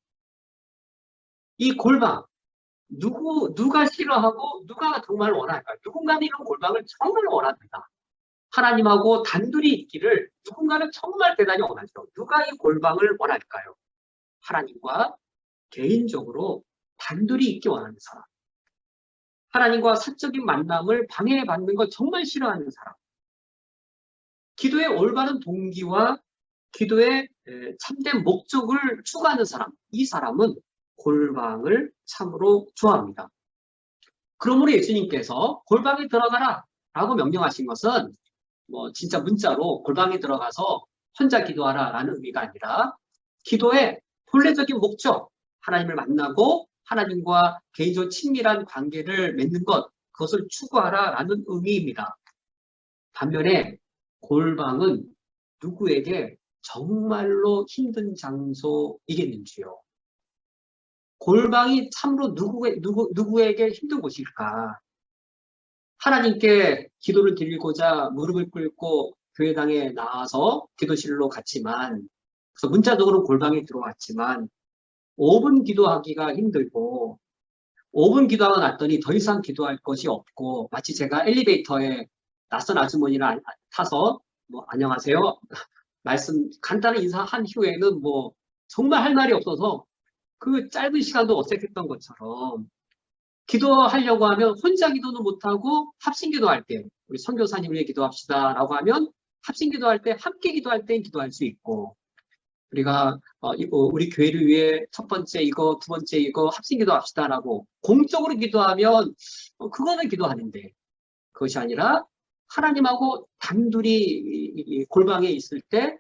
S1: 이 골방 누가 싫어하고 누가 정말 원할까요? 누군가는 이런 골방을 정말 원합니다. 하나님하고 단둘이 있기를 누군가는 정말 대단히 원하죠. 누가 이 골방을 원할까요? 하나님과 개인적으로 단둘이 있기 원하는 사람. 하나님과 사적인 만남을 방해받는 걸 정말 싫어하는 사람. 기도의 올바른 동기와 기도의 참된 목적을 추구하는 사람. 이 사람은 골방을 참으로 좋아합니다. 그러므로 예수님께서 골방에 들어가라 라고 명령하신 것은 진짜 문자로 골방에 들어가서 혼자 기도하라 라는 의미가 아니라 기도의 본래적인 목적, 하나님을 만나고 하나님과 개인적으로 친밀한 관계를 맺는 것, 그것을 추구하라 라는 의미입니다. 반면에 골방은 누구에게 정말로 힘든 장소이겠는지요. 골방이 참으로 누구에게 힘든 곳일까? 하나님께 기도를 드리고자 무릎을 꿇고 교회당에 나와서 기도실로 갔지만, 그래서 문자적으로 골방에 들어왔지만 5분 기도하기가 힘들고 5분 기도하고 났더니 더 이상 기도할 것이 없고 마치 제가 엘리베이터에 낯선 아주머니를 타서 안녕하세요 말씀 간단한 인사한 후에는 정말 할 말이 없어서 그 짧은 시간도 어색했던 것처럼 기도하려고 하면 혼자 기도는 못하고 합심 기도할 때 우리 선교사님 위해 기도합시다 라고 하면 합심 기도할 때 함께 기도할 땐 기도할 수 있고 우리가 우리 교회를 위해 첫 번째 이거, 두 번째 이거 합심 기도합시다라고 공적으로 기도하면 그거는 기도하는데 그것이 아니라 하나님하고 단둘이 이 골방에 있을 때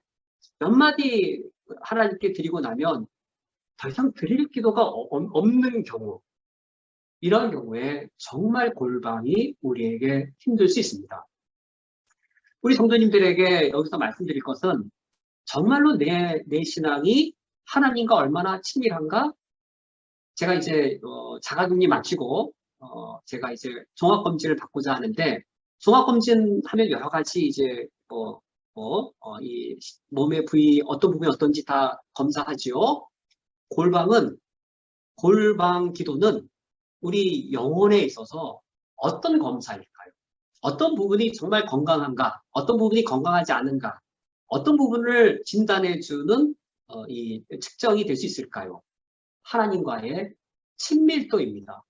S1: 몇 마디 하나님께 드리고 나면 더 이상 드릴 기도가 없는 경우, 이런 경우에 정말 골방이 우리에게 힘들 수 있습니다. 우리 성도님들에게 여기서 말씀드릴 것은 정말로 내 신앙이 하나님과 얼마나 친밀한가? 제가 이제 자가격리 마치고 제가 이제 종합검진을 받고자 하는데, 종합검진 하면 여러 가지 이제 이 몸의 부위 어떤 부분이 어떤지 다 검사하지요. 골방 기도는 우리 영혼에 있어서 어떤 검사일까요? 어떤 부분이 정말 건강한가? 어떤 부분이 건강하지 않은가? 어떤 부분을 진단해주는 이 측정이 될 수 있을까요? 하나님과의 친밀도입니다.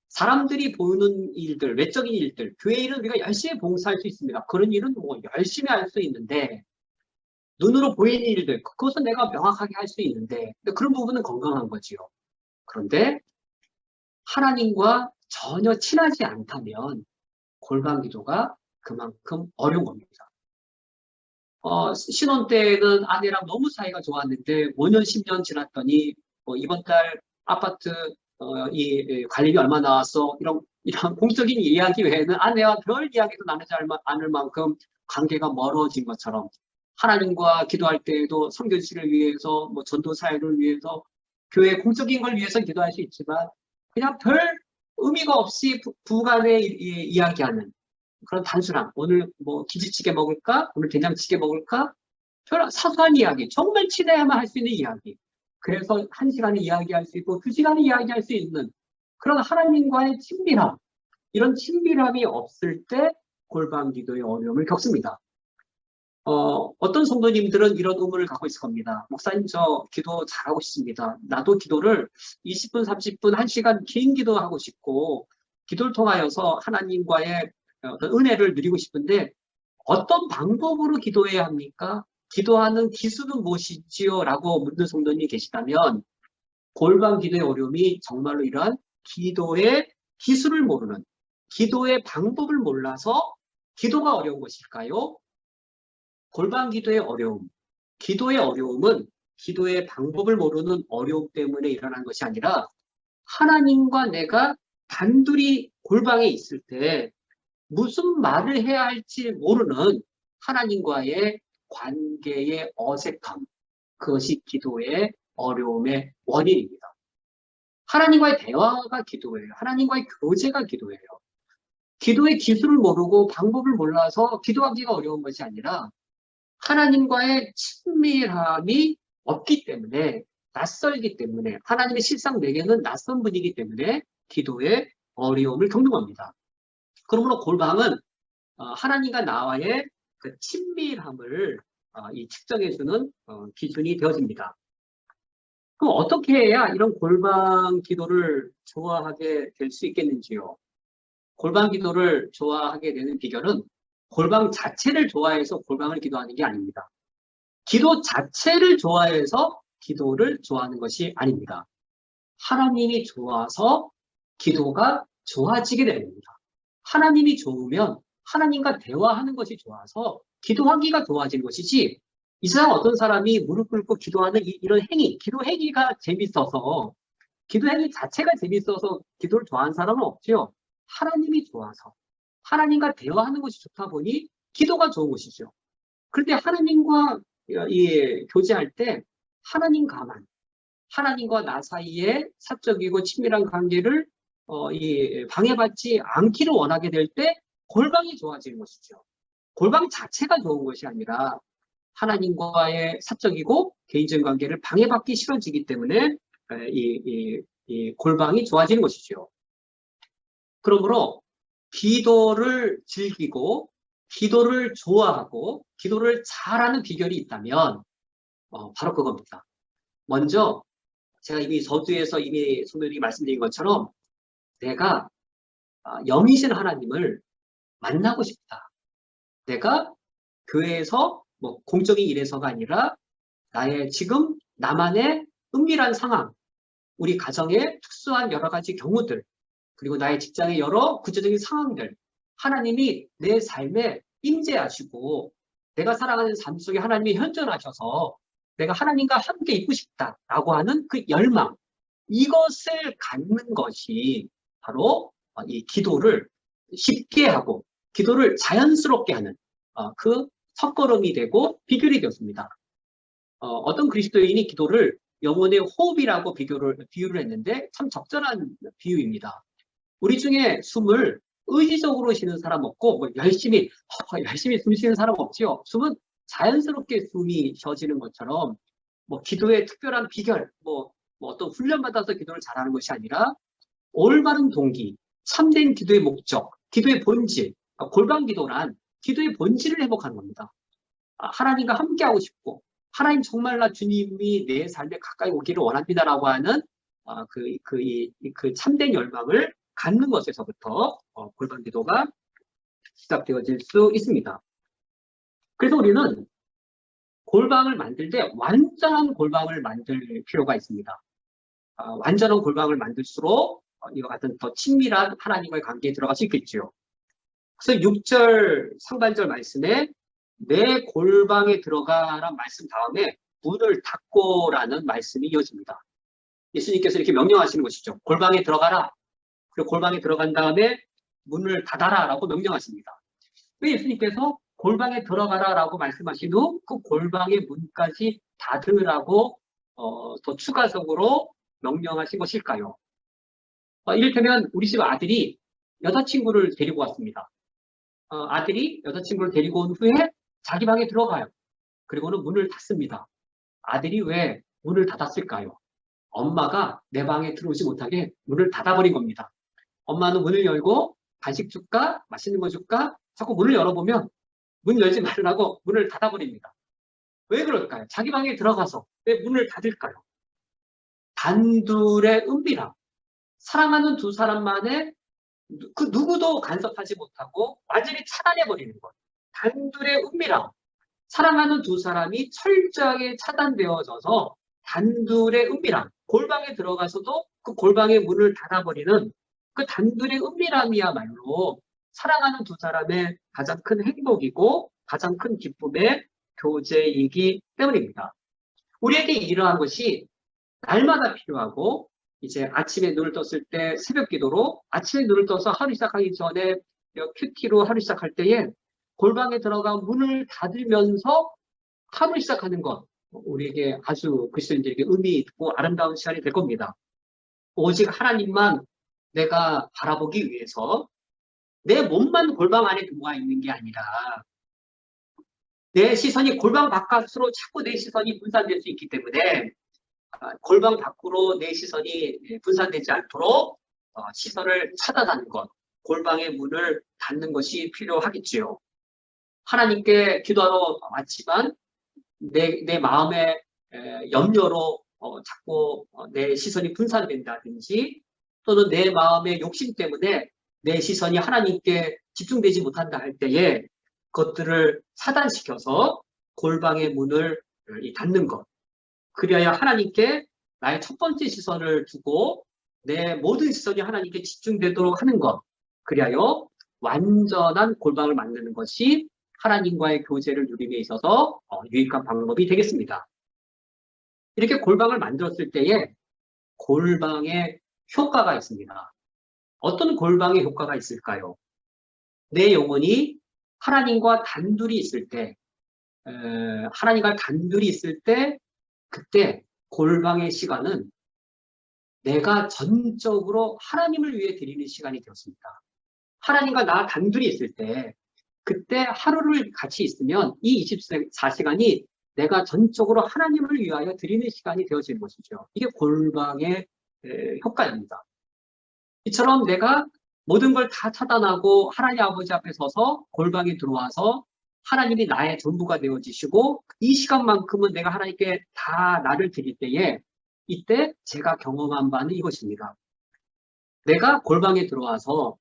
S1: 사람들이 보는 일들, 외적인 일들, 교회 일은 우리가 열심히 봉사할 수 있습니다. 그런 일은 뭐 열심히 할 수 있는데, 눈으로 보이는 일들, 그것은 내가 명확하게 할 수 있는데, 그런 부분은 건강한 거지요. 그런데 하나님과 전혀 친하지 않다면 골방 기도가 그만큼 어려운 겁니다. 신혼 때는 아내랑 너무 사이가 좋았는데 5년, 10년 지났더니 이번 달 아파트 이 관리비 얼마 나왔어? 이런 공적인 이야기 외에는 아내와 별 이야기도 나누지 않을 만큼 관계가 멀어진 것처럼, 하나님과 기도할 때에도 선교지를 위해서, 전도 사역을 위해서, 교회 공적인 걸 위해서 기도할 수 있지만 그냥 별 의미가 없이 부간에 이야기하는 그런 단순함. 오늘 김치찌개 먹을까? 오늘 된장찌개 먹을까? 별 사소한 이야기. 정말 친해야만 할 수 있는 이야기. 그래서 1시간에 이야기할 수 있고 2시간에 이야기할 수 있는 그런 하나님과의 친밀함. 이런 친밀함이 없을 때 골방 기도의 어려움을 겪습니다. 어떤 성도님들은 이런 의문을 갖고 있을 겁니다. 목사님, 저 기도 잘하고 싶습니다. 나도 기도를 20분, 30분, 1시간 긴 기도하고 싶고, 기도를 통하여서 하나님과의 어떤 은혜를 누리고 싶은데, 어떤 방법으로 기도해야 합니까? 기도하는 기술은 무엇이지요? 라고 묻는 성도님이 계시다면, 골방 기도의 어려움이 정말로 이러한 기도의 기술을 모르는, 기도의 방법을 몰라서 기도가 어려운 것일까요? 골방 기도의 어려움, 기도의 어려움은 기도의 방법을 모르는 어려움 때문에 일어난 것이 아니라 하나님과 내가 단둘이 골방에 있을 때 무슨 말을 해야 할지 모르는 하나님과의 관계의 어색함, 그것이 기도의 어려움의 원인입니다. 하나님과의 대화가 기도예요. 하나님과의 교제가 기도예요. 기도의 기술을 모르고 방법을 몰라서 기도하기가 어려운 것이 아니라 하나님과의 친밀함이 없기 때문에, 낯설기 때문에, 하나님의 실상 내게는 낯선 분이기 때문에 기도의 어려움을 겪는 겁니다. 그러므로 골방은 하나님과 나와의 그 친밀함을 측정해주는 기준이 되어집니다. 그럼 어떻게 해야 이런 골방 기도를 좋아하게 될 수 있겠는지요? 골방 기도를 좋아하게 되는 비결은 골방 자체를 좋아해서 골방을 기도하는 게 아닙니다. 기도 자체를 좋아해서 기도를 좋아하는 것이 아닙니다. 하나님이 좋아서 기도가 좋아지게 됩니다. 하나님이 좋으면 하나님과 대화하는 것이 좋아서 기도하기가 좋아지는 것이지, 이 세상 어떤 사람이 무릎 꿇고 기도하는 이런 행위, 기도 행위가 재밌어서, 기도 행위 자체가 재밌어서 기도를 좋아하는 사람은 없죠. 하나님이 좋아서, 하나님과 대화하는 것이 좋다 보니 기도가 좋은 것이죠. 그런데 하나님과 교제할 때 하나님과만, 하나님과 나 사이에 사적이고 친밀한 관계를 방해받지 않기를 원하게 될 때 골방이 좋아지는 것이죠. 골방 자체가 좋은 것이 아니라 하나님과의 사적이고 개인적인 관계를 방해받기 싫어지기 때문에 이 골방이 좋아지는 것이죠. 그러므로 기도를 즐기고 기도를 좋아하고 기도를 잘하는 비결이 있다면 바로 그겁니다. 먼저 제가 이미 서두에서 이미 성도님이 말씀드린 것처럼 내가 영이신 하나님을 만나고 싶다. 내가 교회에서 공적인 일에서가 아니라 나의 지금 나만의 은밀한 상황, 우리 가정의 특수한 여러 가지 경우들, 그리고 나의 직장의 여러 구체적인 상황들, 하나님이 내 삶에 임재하시고 내가 살아가는 삶 속에 하나님이 현존하셔서 내가 하나님과 함께 있고 싶다라고 하는 그 열망, 이것을 갖는 것이 바로 이 기도를 쉽게 하고 기도를 자연스럽게 하는 그 첫걸음이 되고 비결이 되었습니다. 어떤 그리스도인이 기도를 영혼의 호흡이라고 비유를 했는데 참 적절한 비유입니다. 우리 중에 숨을 의지적으로 쉬는 사람 없고 열심히 숨 쉬는 사람 없지요. 숨은 자연스럽게 숨이 쉬어지는 것처럼 기도의 특별한 비결, 어떤 훈련 받아서 기도를 잘하는 것이 아니라 올바른 동기, 참된 기도의 목적, 기도의 본질, 골방 기도란 기도의 본질을 회복하는 겁니다. 하나님과 함께하고 싶고 하나님 정말 나 주님이 내 삶에 가까이 오기를 원합니다라고 하는 그 참된 열망을 갖는 것에서부터 골방 기도가 시작되어질 수 있습니다. 그래서 우리는 골방을 만들 때 완전한 골방을 만들 필요가 있습니다. 완전한 골방을 만들수록 이와 같은 더 친밀한 하나님과의 관계에 들어갈 수 있겠죠. 그래서 6절 상반절 말씀에 내 골방에 들어가란 말씀 다음에 문을 닫고라는 말씀이 이어집니다. 예수님께서 이렇게 명령하시는 것이죠. 골방에 들어가라. 그리고 골방에 들어간 다음에 문을 닫아라 라고 명령하십니다. 왜 예수님께서 골방에 들어가라 라고 말씀하신 후 그 골방의 문까지 닫으라고 더 추가적으로 명령하신 것일까요? 이를테면 우리 집 아들이 여자친구를 데리고 왔습니다. 아들이 여자친구를 데리고 온 후에 자기 방에 들어가요. 그리고는 문을 닫습니다. 아들이 왜 문을 닫았을까요? 엄마가 내 방에 들어오지 못하게 문을 닫아버린 겁니다. 엄마는 문을 열고 간식 줄까? 맛있는 거 줄까? 자꾸 문을 열어보면 문 열지 말라고 문을 닫아버립니다. 왜 그럴까요? 자기 방에 들어가서 왜 문을 닫을까요? 단둘의 은밀함, 사랑하는 두 사람만의 그 누구도 간섭하지 못하고 완전히 차단해버리는 것. 단둘의 은밀함, 사랑하는 두 사람이 철저하게 차단되어져서 단둘의 은밀함, 골방에 들어가서도 그 골방의 문을 닫아버리는 그 단둘의 은밀함이야말로 사랑하는 두 사람의 가장 큰 행복이고 가장 큰 기쁨의 교제이기 때문입니다. 우리에게 이러한 것이 날마다 필요하고 이제 아침에 눈을 떴을 때 새벽 기도로 아침에 눈을 떠서 하루 시작하기 전에 큐티로 하루 시작할 때에 골방에 들어가 문을 닫으면서 하루 시작하는 것 우리에게 아주 그리스도인들에게 의미 있고 아름다운 시간이 될 겁니다. 오직 하나님만 내가 바라보기 위해서 내 몸만 골방 안에 들어와 있는 게 아니라 내 시선이 골방 바깥으로 자꾸 내 시선이 분산될 수 있기 때문에 골방 밖으로 내 시선이 분산되지 않도록 시선을 차단하는 것, 골방의 문을 닫는 것이 필요하겠지요. 하나님께 기도하러 왔지만 내 마음의 염려로 자꾸 내 시선이 분산된다든지 또는 내 마음의 욕심 때문에 내 시선이 하나님께 집중되지 못한다 할 때에 그것들을 차단시켜서 골방의 문을 닫는 것. 그래야 하나님께 나의 첫 번째 시선을 두고 내 모든 시선이 하나님께 집중되도록 하는 것. 그리하여 완전한 골방을 만드는 것이 하나님과의 교제를 누림에 있어서 유익한 방법이 되겠습니다. 이렇게 골방을 만들었을 때에 골방의 효과가 있습니다. 어떤 골방의 효과가 있을까요? 내 영혼이 하나님과 단둘이 있을 때, 그때 골방의 시간은 내가 전적으로 하나님을 위해 드리는 시간이 되었습니다. 하나님과 나 단둘이 있을 때, 그때 하루를 같이 있으면 이 24시간이 내가 전적으로 하나님을 위하여 드리는 시간이 되어지는 것이죠. 이게 골방의 효과입니다. 이처럼 내가 모든 걸 다 차단하고 하나님 아버지 앞에 서서 골방에 들어와서 하나님이 나의 전부가 되어지시고 이 시간만큼은 내가 하나님께 다 나를 드릴 때에 이때 제가 경험한 바는 이것입니다. 내가 골방에 들어와서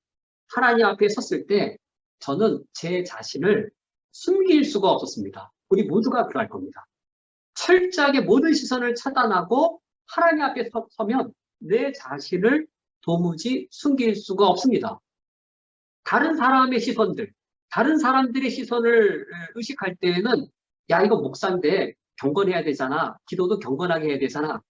S1: 하나님 앞에 섰을 때 저는 제 자신을 숨길 수가 없었습니다. 우리 모두가 그럴 겁니다. 철저하게 모든 시선을 차단하고 하나님 앞에 서면 내 자신을 도무지 숨길 수가 없습니다. 다른 사람의 시선들, 다른 사람들의 시선을 의식할 때에는 야, 이거 목사인데 경건해야 되잖아. 기도도 경건하게 해야 되잖아.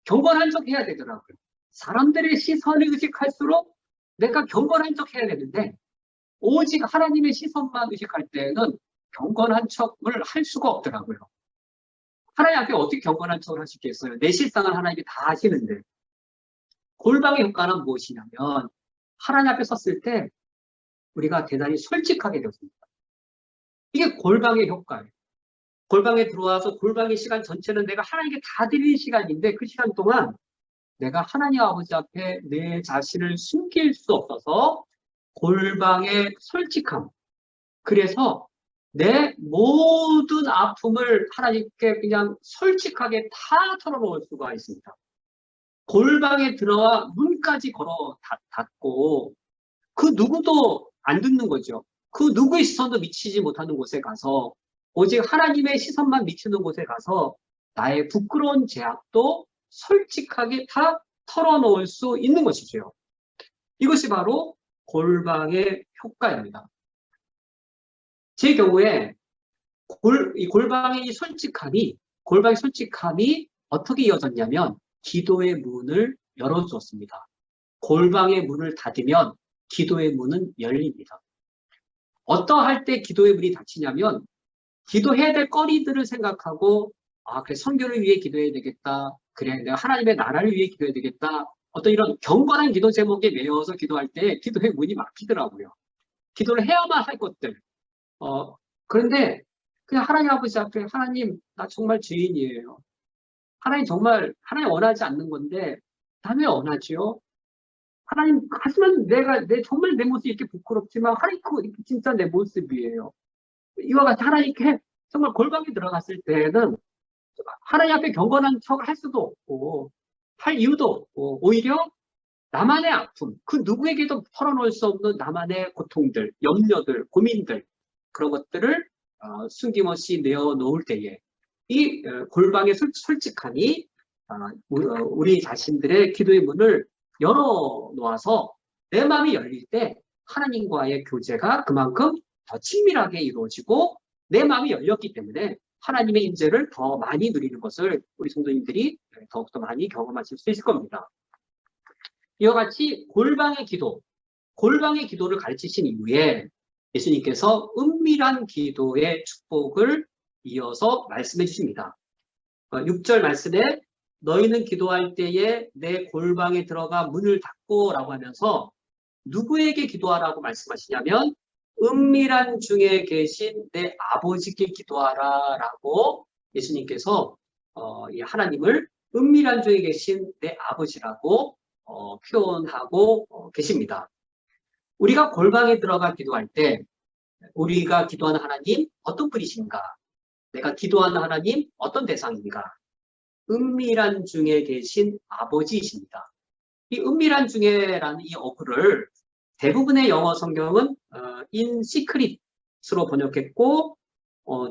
S1: 경건한 척 해야 되더라고요. 사람들의 시선을 의식할수록 내가 경건한 척 해야 되는데 오직 하나님의 시선만 의식할 때는 경건한 척을 할 수가 없더라고요. 하나님 앞에 어떻게 경건한 척을 할 수 있겠어요? 내 실상을 하나님이 다 아시는데. 골방의 효과는 무엇이냐면 하나님 앞에 섰을 때 우리가 대단히 솔직하게 되었습니다. 이게 골방의 효과예요. 골방에 들어와서 골방의 시간 전체는 내가 하나님께 다 드리는 시간인데 그 시간 동안 내가 하나님 아버지 앞에 내 자신을 숨길 수 없어서 골방의 솔직함. 그래서 내 모든 아픔을 하나님께 그냥 솔직하게 다 털어놓을 수가 있습니다. 골방에 들어와 문까지 걸어 닫고 그 누구도 안 듣는 거죠. 그 누구의 시선도 미치지 못하는 곳에 가서 오직 하나님의 시선만 미치는 곳에 가서 나의 부끄러운 죄악도 솔직하게 다 털어놓을 수 있는 것이죠. 이것이 바로 골방의 효과입니다. 제 경우에 이 골방의 솔직함이 어떻게 이어졌냐면 기도의 문을 열어주었습니다. 골방의 문을 닫으면 기도의 문은 열립니다. 어떠할 때 기도의 문이 닫히냐면 기도해야 될 거리들을 생각하고 그래 선교를 위해 기도해야 되겠다. 그래 내가 하나님의 나라를 위해 기도해야 되겠다. 어떤 이런 경건한 기도 제목에 매여서 기도할 때 기도의 문이 막히더라고요. 기도를 해야만 할 것들. 그런데 그냥 하나님 아버지 앞에 하나님 나 정말 죄인이에요. 하나님 원하지 않는 건데 나 왜 원하지요? 하나님 하지만 정말 내 모습이 이렇게 부끄럽지만 하나님 그거 진짜 내 모습이에요. 이와 같이 하나님께 정말 골방에 들어갔을 때는 하나님 앞에 경건한 척을 할 수도 없고 할 이유도 없고 오히려 나만의 아픔, 그 누구에게도 털어놓을 수 없는 나만의 고통들, 염려들, 고민들 그런 것들을 숨김없이 내어놓을 때에 이 골방의 솔직함이 우리 자신들의 기도의 문을 열어놓아서 내 마음이 열릴 때 하나님과의 교제가 그만큼 더 친밀하게 이루어지고 내 마음이 열렸기 때문에 하나님의 임재를 더 많이 누리는 것을 우리 성도님들이 더욱더 많이 경험하실 수 있을 겁니다. 이와 같이 골방의 기도를 가르치신 이후에 예수님께서 은밀한 기도의 축복을 이어서 말씀해 주십니다. 6절 말씀에 너희는 기도할 때에 내 골방에 들어가 문을 닫고 라고 하면서 누구에게 기도하라고 말씀하시냐면 은밀한 중에 계신 내 아버지께 기도하라 라고 예수님께서 하나님을 은밀한 중에 계신 내 아버지라고 표현하고 계십니다. 우리가 골방에 들어가 기도할 때 우리가 기도하는 하나님 어떤 분이신가? 내가 기도하는 하나님 어떤 대상인가? 은밀한 중에 계신 아버지이십니다. 이 은밀한 중에라는 이 어구를 대부분의 영어 성경은 in secret으로 번역했고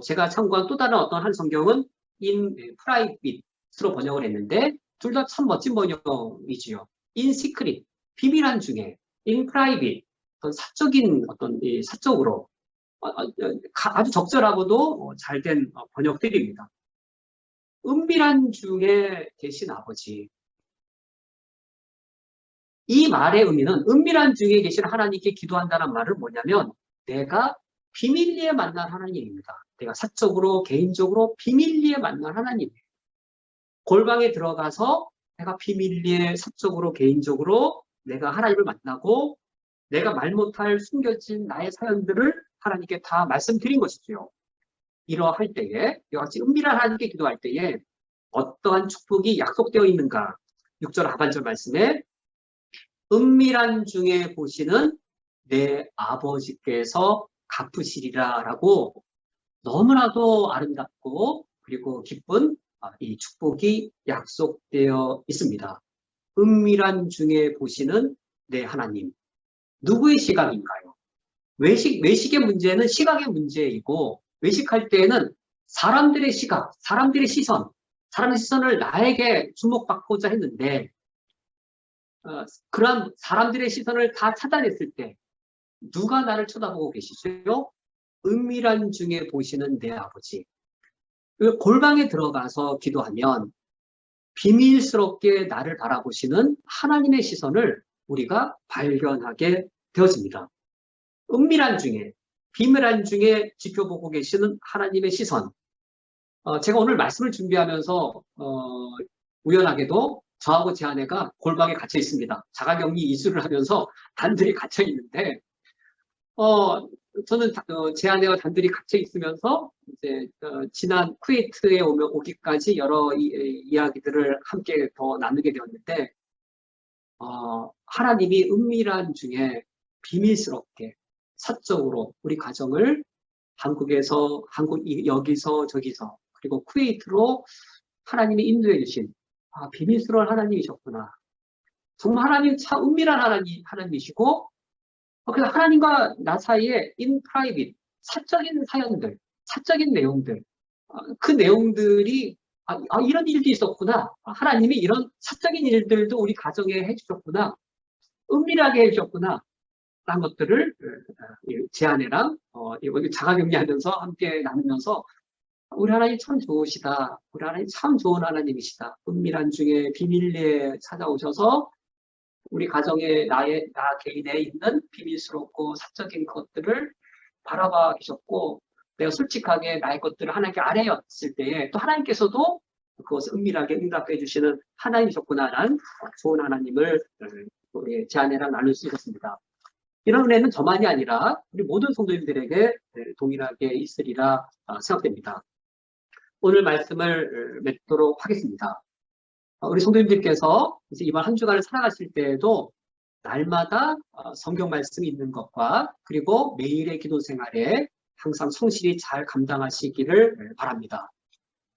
S1: 제가 참고한 또 다른 어떤 한 성경은 in private으로 번역을 했는데 둘 다 참 멋진 번역이지요. in secret, 비밀한 중에, in private, 사적으로 아주 적절하고도 잘된 번역들입니다. 은밀한 중에 계신 아버지. 이 말의 의미는 은밀한 중에 계신 하나님께 기도한다는 말은 뭐냐면 내가 비밀리에 만난 하나님입니다. 내가 사적으로 개인적으로 비밀리에 만난 하나님이에요. 골방에 들어가서 내가 비밀리에 사적으로 개인적으로 내가 하나님을 만나고 내가 말 못할 숨겨진 나의 사연들을 하나님께 다 말씀드린 것이죠. 이러할 때에 이와 같이 은밀한 하나님께 기도할 때에 어떠한 축복이 약속되어 있는가? 6절 하반절 말씀에 은밀한 중에 보시는 내 아버지께서 갚으시리라 라고 너무나도 아름답고 그리고 기쁜 이 축복이 약속되어 있습니다. 은밀한 중에 보시는 내 하나님. 누구의 시각인가요? 외식의 문제는 시각의 문제이고 외식할 때에는 사람들의 시각, 사람들의 시선, 사람의 시선을 나에게 주목받고자 했는데 그런 사람들의 시선을 다 차단했을 때 누가 나를 쳐다보고 계시죠? 은밀한 중에 보시는 내 아버지. 그 골방에 들어가서 기도하면 비밀스럽게 나를 바라보시는 하나님의 시선을 우리가 발견하게 되어집니다. 은밀한 중에, 비밀한 중에 지켜보고 계시는 하나님의 시선. 제가 오늘 말씀을 준비하면서 우연하게도 저하고 제 아내가 골방에 갇혀 있습니다. 자가격리 이수를 하면서 단둘이 갇혀 있는데 저는 제 아내와 단둘이 갇혀 있으면서 이제 지난 쿠웨이트에 오기까지 여러 이야기들을 함께 더 나누게 되었는데 하나님이 은밀한 중에 비밀스럽게 사적으로 우리 가정을 한국에서 여기서 저기서 그리고 쿠웨이트로 하나님이 인도해 주신 비밀스러운 하나님이셨구나. 정말 하나님 참 은밀한 하나님이시고 그래서 하나님과 나 사이에 in private, 사적인 사연들, 사적인 내용들, 그 내용들이 이런 일도 있었구나. 하나님이 이런 사적인 일들도 우리 가정에 해주셨구나. 은밀하게 해주셨구나. 라는 것들을 제 아내랑 자가격리하면서 함께 나누면서 우리 하나님 참 좋으시다. 우리 하나님 참 좋은 하나님이시다. 은밀한 중에 비밀리에 찾아오셔서 우리 가정에 나 개인에 있는 비밀스럽고 사적인 것들을 바라봐 계셨고 내가 솔직하게 나의 것들을 하나님께 아뢰었을 때에 또 하나님께서도 그것을 은밀하게 응답해 주시는 하나님이셨구나라는 좋은 하나님을 우리 제 아내랑 나눌 수 있었습니다. 이런 은혜는 저만이 아니라 우리 모든 성도님들에게 동일하게 있으리라 생각됩니다. 오늘 말씀을 맺도록 하겠습니다. 우리 성도님들께서 이제 이번 한 주간을 살아가실 때에도 날마다 성경 말씀이 있는 것과 그리고 매일의 기도 생활에 항상 성실히 잘 감당하시기를 바랍니다.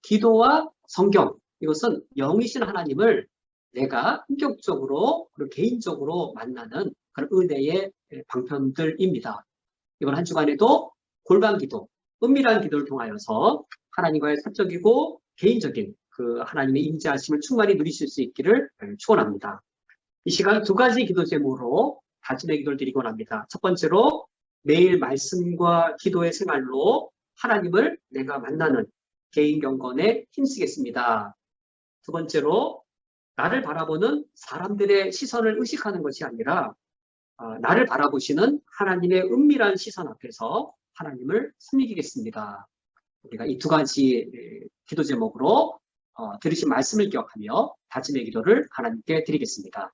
S1: 기도와 성경, 이것은 영이신 하나님을 내가 인격적으로 그리고 개인적으로 만나는 그런 은혜의 방편들입니다. 이번 한 주간에도 골방 기도, 은밀한 기도를 통하여서 하나님과의 사적이고 개인적인 그 하나님의 임재하심을 충만히 누리실 수 있기를 축원합니다. 이 시간 두 가지 기도 제목으로 다짐의 기도를 드리고 합니다. 첫 번째로 매일 말씀과 기도의 생활로 하나님을 내가 만나는 개인 경건에 힘쓰겠습니다. 두 번째로 나를 바라보는 사람들의 시선을 의식하는 것이 아니라 나를 바라보시는 하나님의 은밀한 시선 앞에서 하나님을 섬기겠습니다. 우리가 이 두 가지 기도 제목으로 들으신 말씀을 기억하며 다짐의 기도를 하나님께 드리겠습니다.